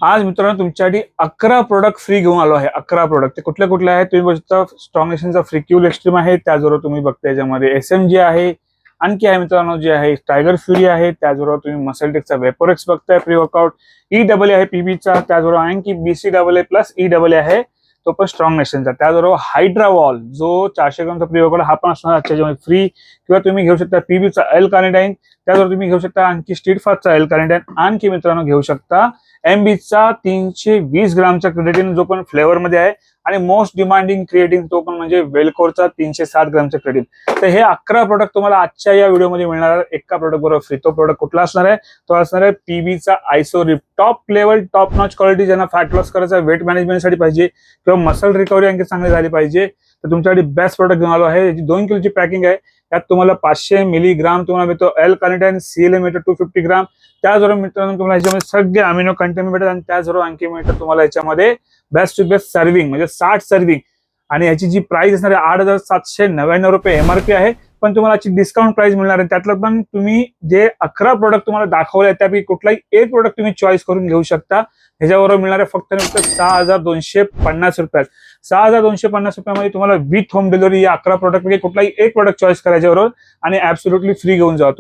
आज मित्रांनो तुमच्यासाठी 11 प्रोडक्ट फ्री घेऊन आलो आहे. 11 प्रोडक्ट ते कुठले कुठले आहेत तुम्ही बघता. स्ट्रॉंग नेशनचा फ्रीक्यूल एक्स्ट्रीम आहे, त्याचबरोबर तुम्ही बघता याच्यामध्ये SMG आहे, आणखी आहे मित्रांनो जे आहे टायगर फ्युरी आहे, त्याचबरोबर तुम्ही मसलटेकचा वेपोरेक्स बघताय प्री वर्कआउट, EAA आहे PBचा, त्याचबरोबर आणखी BCAA प्लस EAA आहे तो पण स्ट्रॉंग नेशनचा, त्याचबरोबर हायड्रा वॉल जो 400 ग्रामचा प्री वर्कआउट हा पण असणार आजच्या फ्री. किंवा तुम्ही घेऊ शकता PBचा एल कार्निटाईन, त्याचबरोबर तुम्ही घेऊ शकता आणखी स्ट्रीट फास्टचा एल कार्निटाईन, आणखी मित्रांनो घेऊ शकता MBचा 320 ग्रामचा क्रेडिटिन जो पण फ्लेवर मध्ये आहे, आणि मोस्ट डिमांडिंग क्रिएटिन तो पण म्हणजे वेलकोरचा 307 ग्रामचा क्रेडिट. तर हे 11 प्रोडक्ट तुम्हाला आजच्या या व्हिडिओमध्ये मिळणार आहे एका प्रोडक्ट बरोबर फ्री. तो प्रोडक्ट कुठला असणार आहे? तो असणार आहे PBचा आयसोरिप, top level top notch quality. ज्यांना फॅट लॉस करायचा, वेट मॅनेजमेंटसाठी पाहिजे किंवा मसल रिकव्हरी आणखी चांगली झाली पाहिजे तर तुमच्यासाठी बेस्ट प्रोडक्ट घेऊन आलो आहे. याची 2 किलोची पॅकिंग आहे. त्यात तुम्हाला 500 मिलीग्राम तुम्हाला मिळतो एल कार्निटाईन, CLA मिळतो 250 ग्राम. त्याचबरोबर मित्रांनो तुम्हाला याच्यामध्ये सगळे अमिनो कंटेंट मिळतात, आणि त्याचबरोबर आणखी मिळतात तुम्हाला याच्यामध्ये बेस्ट टू बेस्ट सर्विंग म्हणजे 60 सर्विंग. आणि याची जी प्राइस असणार आहे 8,799 रुपये MRP आहे, पण तुम्हाला याची डिस्काउंट प्राइस मिळणार आहे. त्यातलं पण तुम्ही जे 11 प्रोडक्ट तुम्हाला दाखवले त्यापैकी कुठलाही एक प्रोडक्ट तुम्ही चॉईस करून घेऊ शकता. ह्याच्याबरोबर मिळणार आहे फक्त 6,250 रुपयात. 6,250 रुपयामध्ये तुम्हाला विथ होम डिलिव्हरी या 11 प्रोडक्ट पैकी कुठलाही एक प्रोडक्ट चॉईस करायच्याबरोबर आणि ऍब्सोल्युटली फ्री घेऊन जातो.